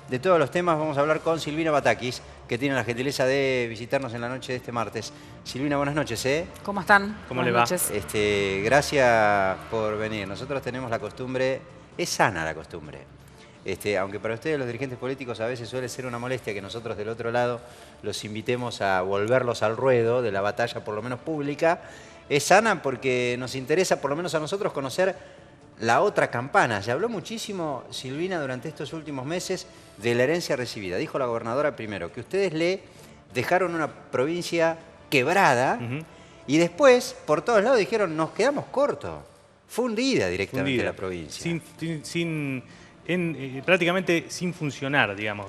de todos los temas. Vamos a hablar con Silvina Batakis, que tiene la gentileza de visitarnos en la noche de este martes. Silvina, buenas noches, ¿eh? ¿Cómo están? ¿Cómo le va? Noches. Gracias por venir. Nosotros tenemos la costumbre, es sana la costumbre. Aunque para ustedes los dirigentes políticos a veces suele ser una molestia que nosotros del otro lado los invitemos a volverlos al ruedo de la batalla, por lo menos pública, es sana porque nos interesa, por lo menos a nosotros, conocer la otra campana. Se habló muchísimo, Silvina, durante estos últimos meses de la herencia recibida. Dijo la gobernadora primero que ustedes le dejaron una provincia quebrada y después, por todos lados, dijeron nos quedamos cortos. Fundida directamente la provincia. Prácticamente sin funcionar, digamos.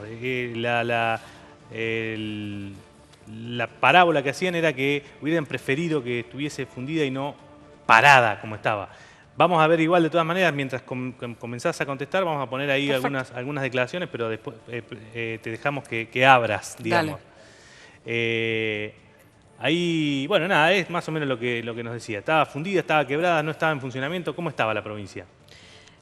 La parábola que hacían era que hubieran preferido que estuviese fundida y no parada como estaba. Vamos a ver igual de todas maneras, mientras comenzás a contestar, vamos a poner ahí algunas declaraciones, pero después te dejamos que abras, digamos. Ahí, bueno, nada, es más o menos lo que nos decía. Estaba fundida, estaba quebrada, no estaba en funcionamiento. ¿Cómo estaba la provincia?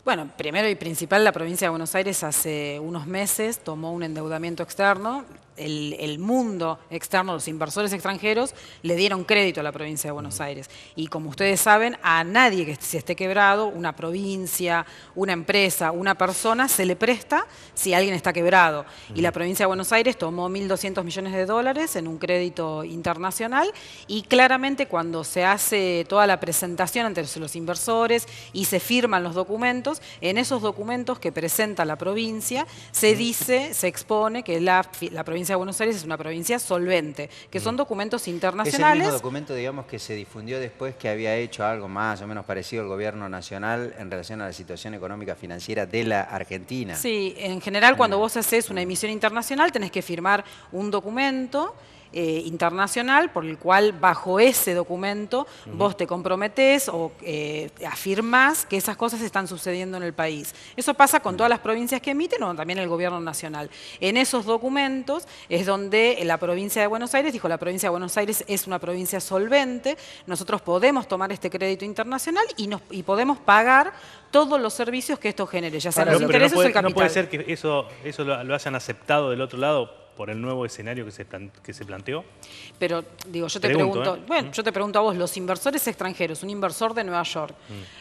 Bueno, primero y principal, la provincia de Buenos Aires hace unos meses tomó un endeudamiento externo. El mundo externo, los inversores extranjeros, le dieron crédito a la provincia de Buenos Aires. Y como ustedes saben, a nadie que se esté quebrado, una provincia, una empresa, una persona, se le presta si alguien está quebrado. Y la provincia de Buenos Aires tomó 1.200 millones de dólares en un crédito internacional y claramente cuando se hace toda la presentación ante los inversores y se firman los documentos, en esos documentos que presenta la provincia se dice, se expone que la provincia de Buenos Aires es una provincia solvente, que son documentos internacionales. ¿Es el mismo documento, digamos, que se difundió después que había hecho algo más o menos parecido al gobierno nacional en relación a la situación económica financiera de la Argentina? Sí, en general cuando vos haces una emisión internacional tenés que firmar un documento internacional por el cual bajo ese documento vos te comprometés o afirmás que esas cosas están sucediendo en el país. Eso pasa con todas las provincias que emiten o también el gobierno nacional. En esos documentos es donde la provincia de Buenos Aires dijo la provincia de Buenos Aires es una provincia solvente, nosotros podemos tomar este crédito internacional y podemos pagar todos los servicios que esto genere, ya sea los intereses o el capital. ¿No puede ser que eso lo hayan aceptado del otro lado por el nuevo escenario que se planteó? Pero, digo, yo te pregunto, bueno, yo te pregunto a vos, los inversores extranjeros, un inversor de Nueva York,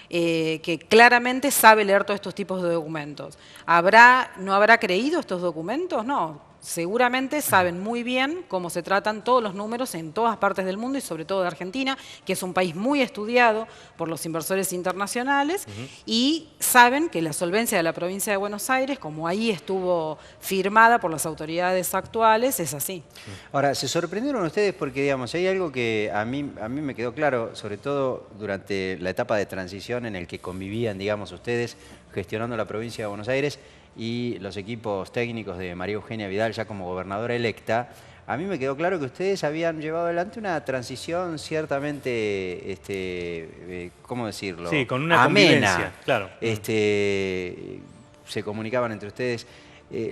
que claramente sabe leer todos estos tipos de documentos, ¿no habrá creído estos documentos? No. Seguramente saben muy bien cómo se tratan todos los números en todas partes del mundo y sobre todo de Argentina, que es un país muy estudiado por los inversores internacionales, y saben que la solvencia de la provincia de Buenos Aires, como ahí estuvo firmada por las autoridades actuales, es así. Ahora, ¿se sorprendieron ustedes? Porque, digamos, hay algo que a mí me quedó claro, sobre todo durante la etapa de transición en el que convivían, digamos, ustedes gestionando la provincia de Buenos Aires y los equipos técnicos de María Eugenia Vidal ya como gobernadora electa. A mí me quedó claro que ustedes habían llevado adelante una transición ciertamente, ¿cómo decirlo? Sí, con una amena. Convivencia, claro. Se comunicaban entre ustedes.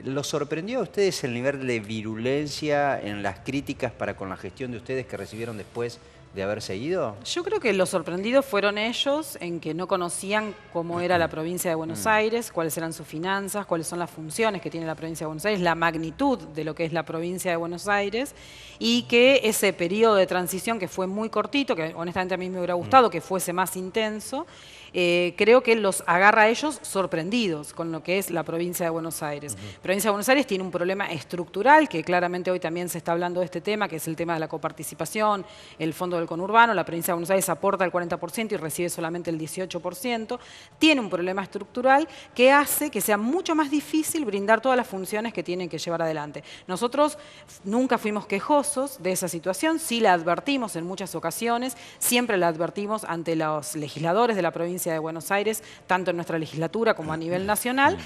¿Los sorprendió a ustedes el nivel de virulencia en las críticas para con la gestión de ustedes que recibieron después de haber seguido? Yo creo que los sorprendidos fueron ellos en que no conocían cómo era la provincia de Buenos Aires, cuáles eran sus finanzas, cuáles son las funciones que tiene la provincia de Buenos Aires, la magnitud de lo que es la provincia de Buenos Aires y que ese periodo de transición que fue muy cortito, que honestamente a mí me hubiera gustado que fuese más intenso, creo que los agarra a ellos sorprendidos con lo que es la provincia de Buenos Aires. La provincia de Buenos Aires tiene un problema estructural, que claramente hoy también se está hablando de este tema, que es el tema de la coparticipación, el fondo del conurbano. La provincia de Buenos Aires aporta el 40% y recibe solamente el 18%. Tiene un problema estructural que hace que sea mucho más difícil brindar todas las funciones que tienen que llevar adelante. Nosotros nunca fuimos quejosos de esa situación, sí la advertimos en muchas ocasiones, siempre la advertimos ante los legisladores de la provincia de Buenos Aires, tanto en nuestra legislatura como a nivel nacional,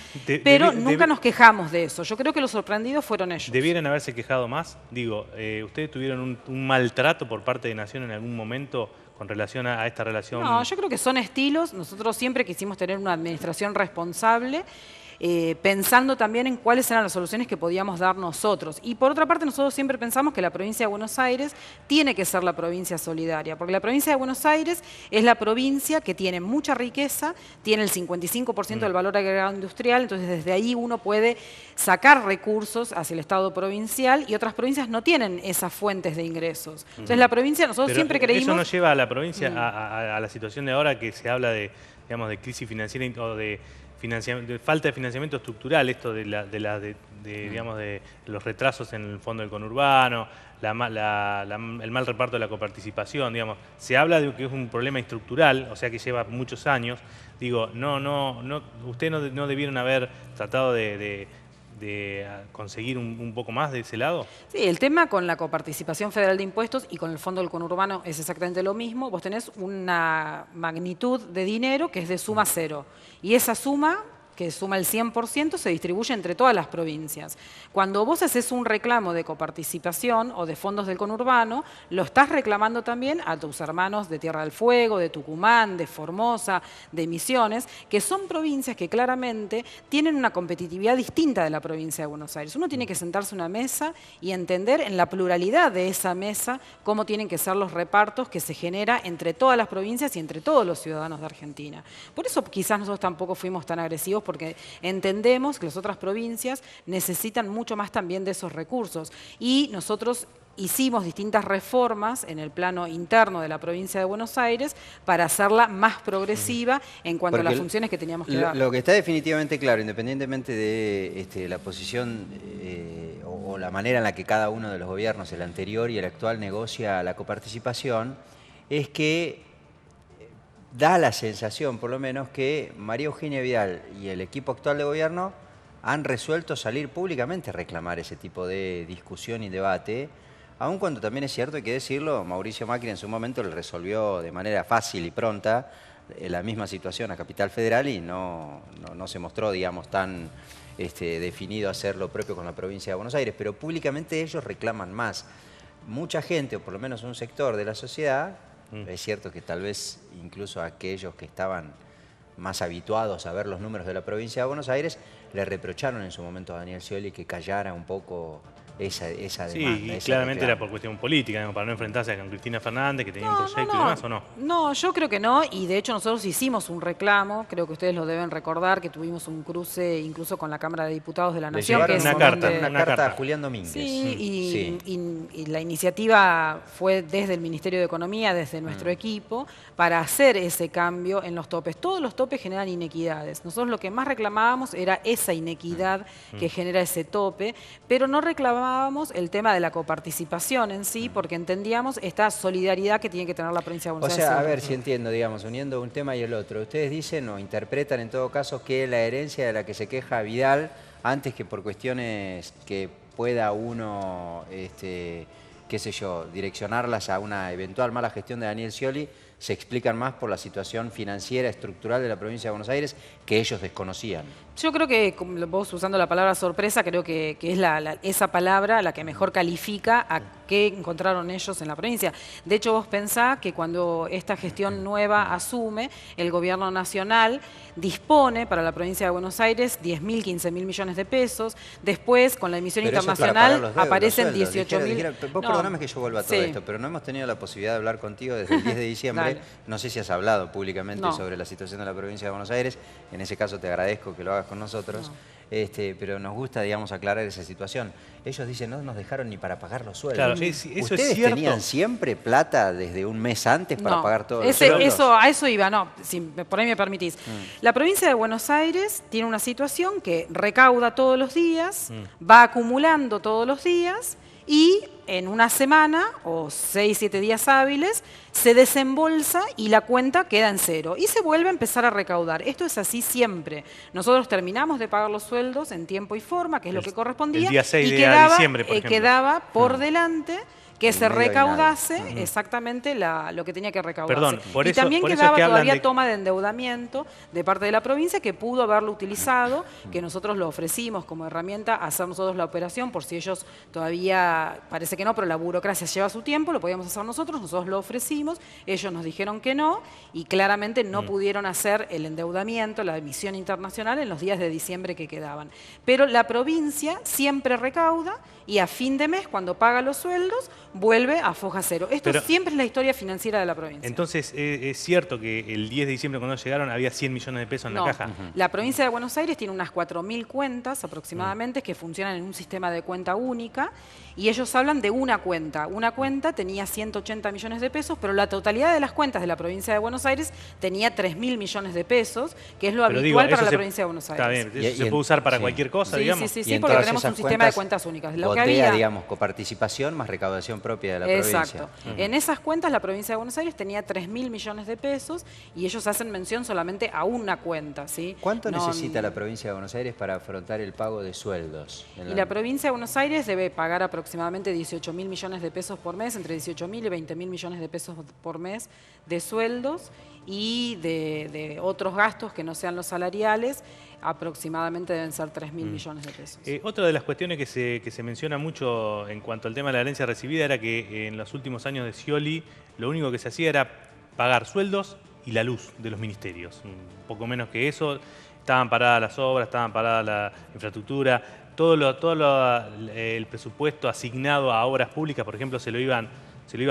pero nunca nos quejamos de eso. Yo creo que los sorprendidos fueron ellos. ¿Debieran haberse quejado más? Digo, ¿ustedes tuvieron un maltrato por parte de Nación en algún momento con relación a esta relación? No, yo creo que son estilos. Nosotros siempre quisimos tener una administración responsable. pensando también en cuáles eran las soluciones que podíamos dar nosotros. Y por otra parte, nosotros siempre pensamos que la provincia de Buenos Aires tiene que ser la provincia solidaria, porque la provincia de Buenos Aires es la provincia que tiene mucha riqueza, tiene el 55% del valor agregado industrial, entonces desde ahí uno puede sacar recursos hacia el Estado provincial y otras provincias no tienen esas fuentes de ingresos. Entonces la provincia, nosotros Pero siempre creímos... eso nos lleva a la provincia a la situación de ahora que se habla de, digamos, de crisis financiera o de falta de financiamiento estructural, esto de digamos, de los retrasos en el fondo del conurbano, el mal reparto de la coparticipación, digamos. Se habla de que es un problema estructural, o sea que lleva muchos años. Digo, ustedes no debieron haber tratado de conseguir un poco más de ese lado. Sí, el tema con la coparticipación federal de impuestos y con el fondo del conurbano es exactamente lo mismo. Vos tenés una magnitud de dinero que es de suma cero. Y esa suma, que suma el 100%, se distribuye entre todas las provincias. Cuando vos haces un reclamo de coparticipación o de fondos del conurbano, lo estás reclamando también a tus hermanos de Tierra del Fuego, de Tucumán, de Formosa, de Misiones, que son provincias que claramente tienen una competitividad distinta de la provincia de Buenos Aires. Uno tiene que sentarse a una mesa y entender en la pluralidad de esa mesa cómo tienen que ser los repartos que se genera entre todas las provincias y entre todos los ciudadanos de Argentina. Por eso quizás nosotros tampoco fuimos tan agresivos, porque entendemos que las otras provincias necesitan mucho más también de esos recursos. Y nosotros hicimos distintas reformas en el plano interno de la provincia de Buenos Aires para hacerla más progresiva en cuanto a las funciones que teníamos que dar. Lo que está definitivamente claro, independientemente de la posición o la manera en la que cada uno de los gobiernos, el anterior y el actual, negocia la coparticipación, es que da la sensación, por lo menos, que María Eugenia Vidal y el equipo actual de gobierno han resuelto salir públicamente a reclamar ese tipo de discusión y debate, aun cuando también es cierto, hay que decirlo, Mauricio Macri en su momento le resolvió de manera fácil y pronta la misma situación a Capital Federal y no se mostró, digamos, tan definido a hacer lo propio con la provincia de Buenos Aires, pero públicamente ellos reclaman más. Mucha gente, o por lo menos un sector de la sociedad, es cierto que tal vez incluso aquellos que estaban más habituados a ver los números de la provincia de Buenos Aires, le reprocharon en su momento a Daniel Scioli que callara un poco esa demanda. Sí, y claramente era por cuestión política, digamos, para no enfrentarse con Cristina Fernández, que tenía un proyecto y demás, ¿o no? No, yo creo que no, y de hecho nosotros hicimos un reclamo, creo que ustedes lo deben recordar, que tuvimos un cruce incluso con la Cámara de Diputados de la Nación. Que es una carta a Julián Domínguez. Sí, y la iniciativa fue desde el Ministerio de Economía, desde nuestro equipo, para hacer ese cambio en los topes. Todos los topes generan inequidades. Nosotros lo que más reclamábamos era esa inequidad que genera ese tope, pero no reclamábamos el tema de la coparticipación en sí, porque entendíamos esta solidaridad que tiene que tener la provincia de Buenos Aires. O sea, a ver si entiendo, digamos, uniendo un tema y el otro. Ustedes dicen o interpretan en todo caso que la herencia de la que se queja Vidal, antes que por cuestiones que pueda uno, qué sé yo, direccionarlas a una eventual mala gestión de Daniel Scioli, se explican más por la situación financiera estructural de la provincia de Buenos Aires que ellos desconocían. Yo creo que, vos usando la palabra sorpresa, creo que es esa palabra la que mejor califica a qué encontraron ellos en la provincia. De hecho, vos pensás que cuando esta gestión nueva asume, el gobierno nacional dispone para la provincia de Buenos Aires 10.000, 15.000 millones de pesos. Después, con la emisión internacional, aparecen 18.000. Vos perdóname que yo vuelva a todo esto, pero no hemos tenido la posibilidad de hablar contigo desde el 10 de diciembre. No sé si has hablado públicamente sobre la situación de la provincia de Buenos Aires. En ese caso te agradezco que lo hagas con nosotros. Pero nos gusta, digamos, aclarar esa situación. Ellos dicen, no nos dejaron ni para pagar los sueldos. Claro, sí, eso ¿Ustedes es cierto? ¿Tenían siempre plata desde un mes antes para pagar todos los sueldos? A eso iba, no, si por ahí me permitís. La provincia de Buenos Aires tiene una situación que recauda todos los días, va acumulando todos los días y en una semana o 6, 7 días hábiles se desembolsa y la cuenta queda en cero y se vuelve a empezar a recaudar. Esto es así siempre. Nosotros terminamos de pagar los sueldos en tiempo y forma, que es lo que correspondía, el día 6 y de quedaba, diciembre, por ejemplo. quedaba por delante que En se el medio hay recaudase nada. exactamente lo que tenía que recaudarse. Perdón, por y eso- también por eso quedaba es que hablan todavía de- toma de endeudamiento de parte de la provincia que pudo haberlo utilizado, que nosotros lo ofrecimos como herramienta, hacer nosotros la operación, por si ellos todavía, parece que no, pero la burocracia lleva su tiempo, lo podíamos hacer nosotros lo ofrecimos, ellos nos dijeron que no, y claramente no pudieron hacer el endeudamiento, la emisión internacional en los días de diciembre que quedaban. Pero la provincia siempre recauda y a fin de mes, cuando paga los sueldos, vuelve a foja cero. Esto Pero- siempre es la historia financiera de la provincia. Entonces, ¿es cierto que el 10 de diciembre cuando llegaron había 100 millones de pesos en No, la caja? la provincia de Buenos Aires tiene unas 4.000 cuentas aproximadamente que funcionan en un sistema de cuenta única y ellos hablan de una cuenta. Una cuenta tenía 180 millones de pesos, pero la totalidad de las cuentas de la provincia de Buenos Aires tenía 3.000 millones de pesos, que es lo Pero habitual digo, para eso la se- provincia de Buenos Aires. Está bien, eso Y- se y en- puede usar para sí. cualquier cosa, Sí, digamos. sí, Y sí, en porque todas tenemos un esas sistema de cuentas cuentas únicas. Lo que gotea, había, digamos, coparticipación más recaudación propia de la provincia. exacto. En esas cuentas la provincia de Buenos Aires tenía 3.000 millones de pesos y ellos hacen mención solamente a una cuenta, ¿sí? ¿Cuánto No, necesita la provincia de Buenos Aires para afrontar el pago de sueldos? Y la provincia de Buenos Aires debe pagar aproximadamente 18.000 millones de pesos por mes, entre 18.000 y 20.000 millones de pesos por mes de sueldos y de otros gastos que no sean los salariales, aproximadamente deben ser 3.000 millones de pesos. Otra de las cuestiones que se menciona mucho en cuanto al tema de la herencia recibida era que en los últimos años de Scioli lo único que se hacía era pagar sueldos y la luz de los ministerios. Un poco menos que eso. Estaban paradas las obras, estaban paradas la infraestructura. El presupuesto asignado a obras públicas, por ejemplo, se lo iba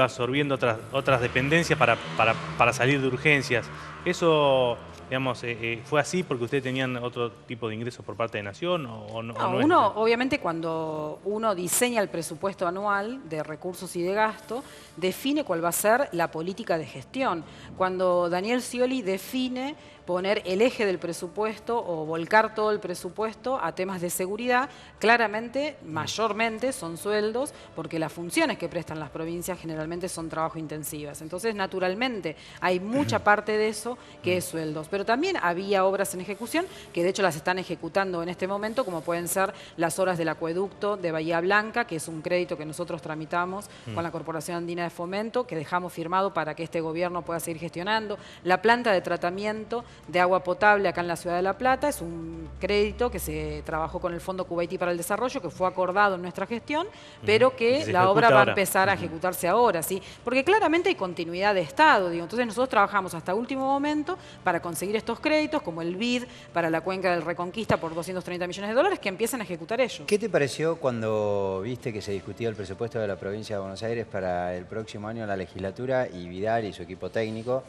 absorbiendo otras dependencias para salir de urgencias. Eso, digamos, ¿fue así porque ustedes tenían otro tipo de ingresos por parte de Nación o no? No, ¿O no es uno, así? obviamente, cuando uno diseña el presupuesto anual de recursos y de gasto, define cuál va a ser la política de gestión. Cuando Daniel Scioli define poner el eje del presupuesto o volcar todo el presupuesto a temas de seguridad, claramente, mayormente, son sueldos, porque las funciones que prestan las provincias generalmente son trabajo intensivas. Entonces, naturalmente, hay mucha parte de eso que es sueldos. Pero también había obras en ejecución que de hecho las están ejecutando en este momento, como pueden ser las obras del acueducto de Bahía Blanca, que es un crédito que nosotros tramitamos con la Corporación Andina de Fomento, que dejamos firmado para que este gobierno pueda seguir gestionando. La planta de tratamiento de agua potable acá en la ciudad de La Plata es un crédito que se trabajó con el Fondo Kuwaití para el Desarrollo, que fue acordado en nuestra gestión, pero que Se la obra ejecuta va a ahora. empezar a ejecutarse ahora, ¿sí? Porque claramente hay continuidad de Estado, digo. Entonces nosotros trabajamos hasta último momento para conseguir estos créditos, como el BID para la cuenca del Reconquista por 230 millones de dólares, que empiezan a ejecutar ellos. ¿Qué te pareció cuando viste que se discutía el presupuesto de la provincia de Buenos Aires para el próximo año en la legislatura y Vidal y su equipo técnico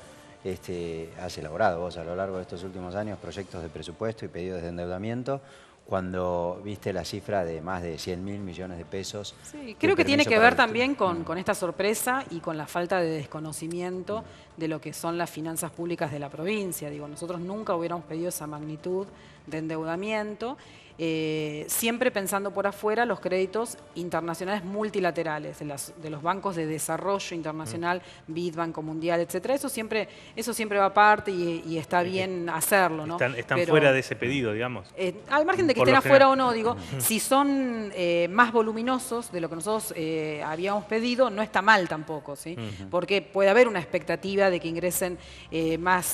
has elaborado vos a lo largo de estos últimos años proyectos de presupuesto y pedidos de endeudamiento? Cuando viste la cifra de más de 100.000 millones de pesos. Sí, creo que tiene que ver también con esta sorpresa y con la falta de desconocimiento de lo que son las finanzas públicas de la provincia. Digo, nosotros nunca hubiéramos pedido esa magnitud de endeudamiento, siempre pensando por afuera los créditos internacionales multilaterales de los bancos de desarrollo internacional, BID, Banco Mundial, etcétera. Eso siempre va aparte y está bien hacerlo, ¿no? Están Pero, fuera de ese pedido, digamos. al margen de que Por estén lo afuera general. o no, digo, si son más voluminosos de lo que nosotros habíamos pedido, no está mal tampoco, ¿sí? Porque puede haber una expectativa de que ingresen más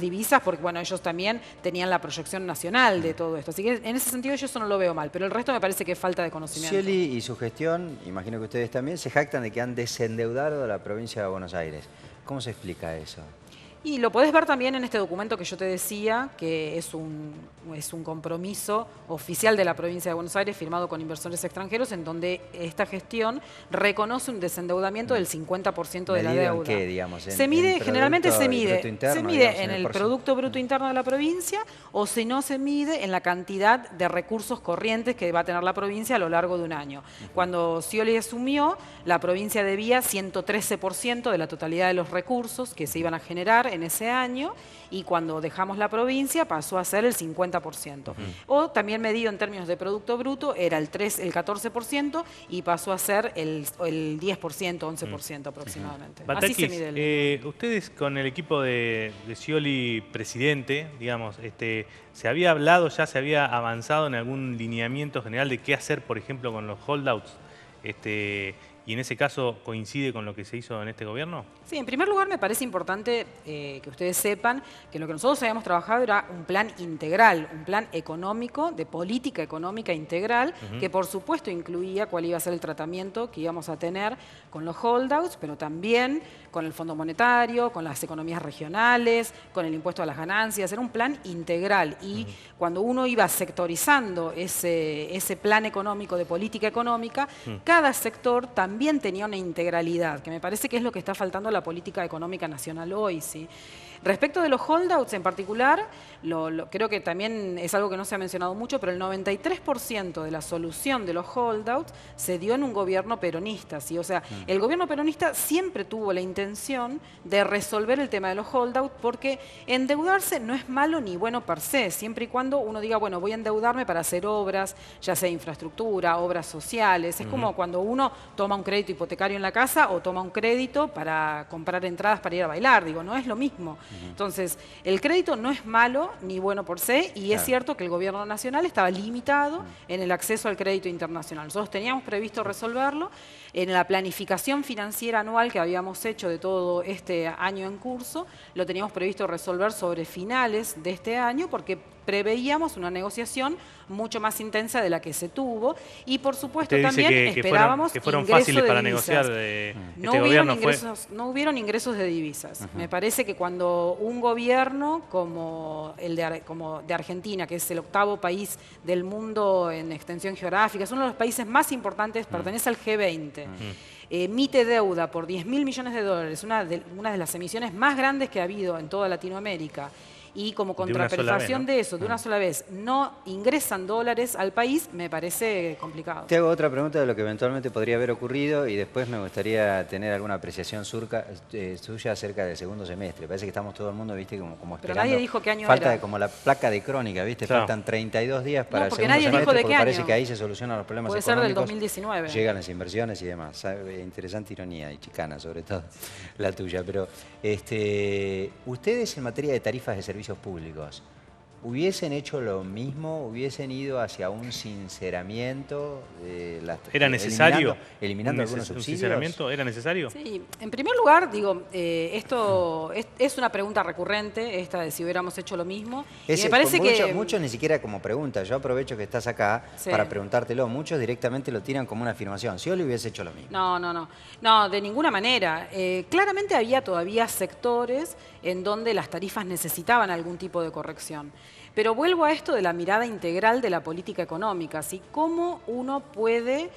divisas, porque bueno, ellos también tenían la proyección nacional de todo esto. Así que en ese sentido yo eso no lo veo mal, pero el resto me parece que es falta de conocimiento. Scioli y su gestión, imagino que ustedes también, se jactan de que han desendeudado a la provincia de Buenos Aires. ¿Cómo se explica eso? Y lo podés ver también en este documento que yo te decía, que es un compromiso oficial de la provincia de Buenos Aires firmado con inversores extranjeros, en donde esta gestión reconoce un desendeudamiento del 50% de la ¿Medido en deuda. qué, digamos? Se mide, generalmente se mide, Bruto interno, se mide digamos, en el porcentaje. Producto Bruto Interno de la provincia, o si no se mide en la cantidad de recursos corrientes que va a tener la provincia a lo largo de un año. Cuando Scioli asumió, la provincia debía 113% de la totalidad de los recursos que se iban a generar en ese año, y cuando dejamos la provincia pasó a ser el 50%. O también medido en términos de Producto Bruto era el 14% y pasó a ser el 10%, 11% aproximadamente. Así se Batakis, mide el... ustedes con el equipo de Scioli presidente, digamos, ¿se había hablado, ya se había avanzado en algún lineamiento general de qué hacer, por ejemplo, con los holdouts? Y y en ese caso coincide con lo que se hizo en este gobierno? Sí, en primer lugar me parece importante que ustedes sepan que lo que nosotros habíamos trabajado era un plan integral, un plan económico, de política económica integral, que por supuesto incluía cuál iba a ser el tratamiento que íbamos a tener con los holdouts, pero también con el Fondo Monetario, con las economías regionales, con el impuesto a las ganancias. Era un plan integral y cuando uno iba sectorizando ese plan económico de política económica, cada sector también tenía una integralidad, que me parece que es lo que está faltando a la política económica nacional hoy, ¿sí? Respecto de los holdouts en particular, creo que también es algo que no se ha mencionado mucho, pero el 93% de la solución de los holdouts se dio en un gobierno peronista, ¿sí? O sea, el gobierno peronista siempre tuvo la intención de resolver el tema de los holdouts porque endeudarse no es malo ni bueno per se, siempre y cuando uno diga, bueno, voy a endeudarme para hacer obras, ya sea infraestructura, obras sociales. Es como cuando uno toma un crédito hipotecario en la casa o toma un crédito para comprar entradas para ir a bailar, digo, no es lo mismo. Entonces, el crédito no es malo ni bueno por sí, y es cierto que el gobierno nacional estaba limitado en el acceso al crédito internacional. Nosotros teníamos previsto resolverlo en la planificación financiera anual que habíamos hecho de todo este año en curso, lo teníamos previsto resolver sobre finales de este año porque preveíamos una negociación mucho más intensa de la que se tuvo y por supuesto Usted dice también esperábamos que fueron ingreso fáciles de para divisas. negociar de No este hubieron gobierno. no hubieron ingresos de divisas. Me parece que cuando un gobierno como el de Argentina, que es el octavo país del mundo en extensión geográfica, es uno de los países más importantes, pertenece al G20, emite deuda por 10.000 millones de dólares, una de las emisiones más grandes que ha habido en toda Latinoamérica, y como contraprestación de eso, de una sola vez, no ingresan dólares al país, me parece complicado. Te hago otra pregunta de lo que eventualmente podría haber ocurrido y después me gustaría tener alguna apreciación suya acerca del segundo semestre. Parece que estamos todo el mundo, viste, como esperando. Pero nadie dijo qué año falta era. Como la placa de crónica, viste, Claro. faltan 32 días para el porque segundo nadie dijo semestre, de porque qué parece año. que ahí se solucionan los problemas Puede ser del económicos. 2019. Llegan las inversiones y demás. ¿Sabe? Interesante ironía y chicana, sobre todo la tuya. Pero ustedes en materia de tarifas de servicios públicos, ¿hubiesen hecho lo mismo? ¿Hubiesen ido hacia un sinceramiento? ¿Era necesario? Eliminando algunos ¿Un subsidios. sinceramiento? ¿Era necesario? Sí, en primer lugar, digo, esto es una pregunta recurrente, esta de si hubiéramos hecho lo mismo. Y me parece que muchos ni siquiera como pregunta. Yo aprovecho que estás acá para preguntártelo. Muchos directamente lo tiran como una afirmación. Si yo le hubiese hecho lo mismo. No, de ninguna manera. Claramente había todavía sectores en donde las tarifas necesitaban algún tipo de corrección. Pero vuelvo a esto de la mirada integral de la política económica, ¿sí? ¿Cómo uno puede,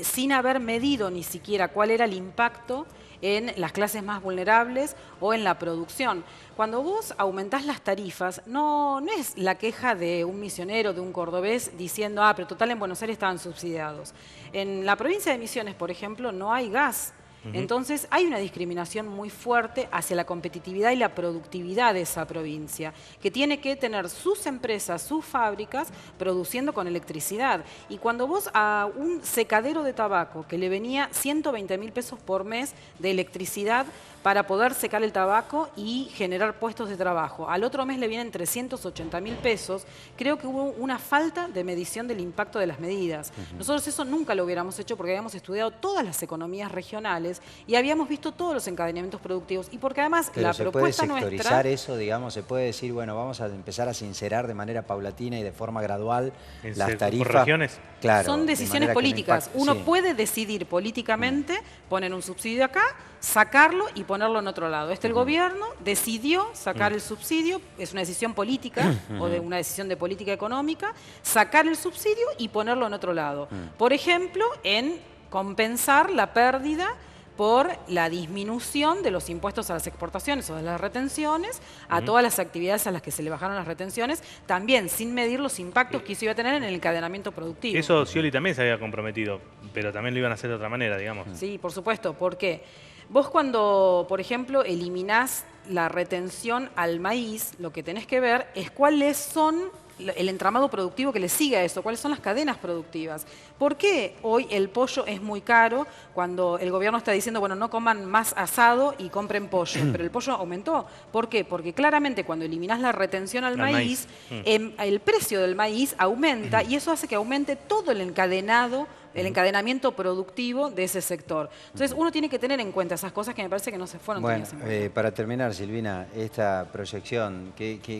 sin haber medido ni siquiera cuál era el impacto en las clases más vulnerables o en la producción? Cuando vos aumentás las tarifas, no es la queja de un misionero, de un cordobés, diciendo, pero total en Buenos Aires estaban subsidiados. En la provincia de Misiones, por ejemplo, no hay gas. Entonces hay una discriminación muy fuerte hacia la competitividad y la productividad de esa provincia, que tiene que tener sus empresas, sus fábricas, produciendo con electricidad. Y cuando vos a un secadero de tabaco que le venía 120.000 pesos por mes de electricidad para poder secar el tabaco y generar puestos de trabajo, al otro mes le vienen 380.000 pesos, creo que hubo una falta de medición del impacto de las medidas. Nosotros eso nunca lo hubiéramos hecho porque habíamos estudiado todas las economías regionales y habíamos visto todos los encadenamientos productivos y porque además Pero la propuesta ¿se puede sectorizar nuestra... eso, digamos? ¿Se puede decir, bueno, vamos a empezar a sincerar de manera paulatina y de forma gradual las tarifas? ¿Por regiones? Claro, Son de decisiones manera que no políticas. impacte. Uno Sí. puede decidir políticamente poner un subsidio acá, sacarlo y ponerlo en otro lado. El gobierno decidió sacar el subsidio, es una decisión política o de una decisión de política económica, sacar el subsidio y ponerlo en otro lado. Por ejemplo, en compensar la pérdida por la disminución de los impuestos a las exportaciones o de las retenciones, a todas las actividades a las que se le bajaron las retenciones, también sin medir los impactos que eso iba a tener en el encadenamiento productivo. Eso Scioli también se había comprometido, pero también lo iban a hacer de otra manera, digamos. Sí, por supuesto, porque vos cuando, por ejemplo, eliminás la retención al maíz, lo que tenés que ver es cuáles son el entramado productivo que le sigue a eso, cuáles son las cadenas productivas. ¿Por qué hoy el pollo es muy caro cuando el gobierno está diciendo, bueno, no coman más asado y compren pollo? Pero el pollo aumentó. ¿Por qué? Porque claramente cuando eliminás la retención al maíz, el precio del maíz aumenta y eso hace que aumente todo el encadenado el encadenamiento productivo de ese sector. Entonces uno tiene que tener en cuenta esas cosas que me parece que no se fueron Bueno, tenidas en cuenta. para terminar, Silvina, esta proyección,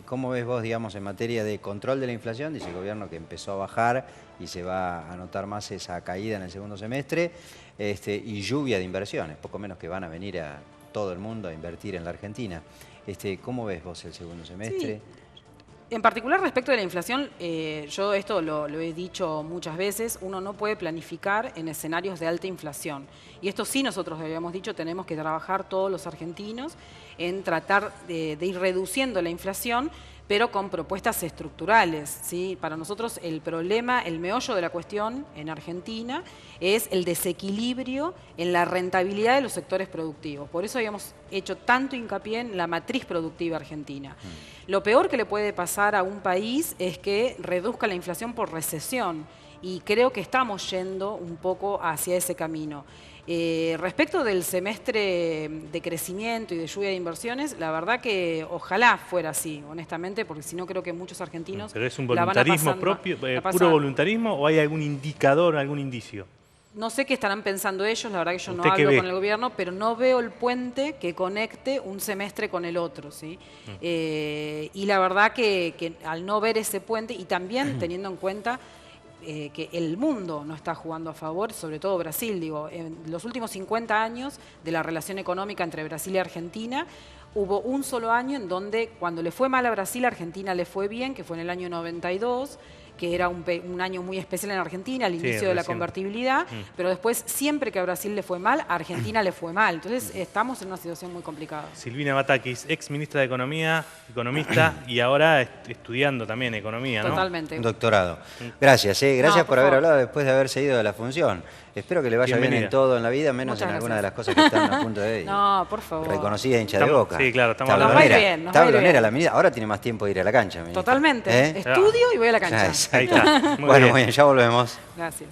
¿cómo ves vos, digamos, en materia de control de la inflación? Dice el gobierno que empezó a bajar y se va a notar más esa caída en el segundo semestre, y lluvia de inversiones, poco menos que van a venir a todo el mundo a invertir en la Argentina. ¿Cómo ves vos el segundo semestre? Sí. En particular respecto de la inflación, yo esto lo he dicho muchas veces, uno no puede planificar en escenarios de alta inflación. Y esto sí nosotros habíamos dicho, tenemos que trabajar todos los argentinos en tratar de ir reduciendo la inflación, pero con propuestas estructurales, ¿sí? Para nosotros el problema, el meollo de la cuestión en Argentina es el desequilibrio en la rentabilidad de los sectores productivos. Por eso habíamos hecho tanto hincapié en la matriz productiva argentina. Lo peor que le puede pasar a un país es que reduzca la inflación por recesión, y creo que estamos yendo un poco hacia ese camino. Respecto del semestre de crecimiento y de lluvia de inversiones, la verdad que ojalá fuera así, honestamente, porque si no creo que muchos argentinos... ¿Pero es un la van a voluntarismo pasar propio, la puro pasan- voluntarismo, o hay algún indicador, algún indicio? No sé qué estarán pensando ellos, la verdad que yo no ¿Usted qué hablo ve? con el gobierno, pero no veo el puente que conecte un semestre con el otro, ¿sí? Y la verdad que al no ver ese puente, y también teniendo en cuenta que el mundo no está jugando a favor, sobre todo Brasil, digo, en los últimos 50 años de la relación económica entre Brasil y Argentina, hubo un solo año en donde cuando le fue mal a Brasil, a Argentina le fue bien, que fue en el año 92, que era un año muy especial en Argentina, al Sí, inicio de la recién. convertibilidad, pero después siempre que a Brasil le fue mal, a Argentina le fue mal. Entonces estamos en una situación muy complicada. Silvina Batakis, ex ministra de Economía, economista y ahora estudiando también economía, ¿no? Totalmente. Un doctorado. Gracias, gracias No, por por haber favor. hablado después de haberse ido de la función. Espero que le vaya bien Bienvenida. en todo en la vida, menos Muchas en alguna de las gracias. cosas que están a punto de ir. No, por favor. Reconocida hincha de Estamos- Boca. sí, claro, estamos hablando- Nos va a ir Tablonera. bien, nos va a ir Tablonera bien. la ministra. Ahora tiene más tiempo de ir a la cancha, ministra. Totalmente. ¿Eh? Estudio y voy a la cancha. Ah, exacto. Ahí está. Muy Bueno, bien. muy bien, ya volvemos. Gracias.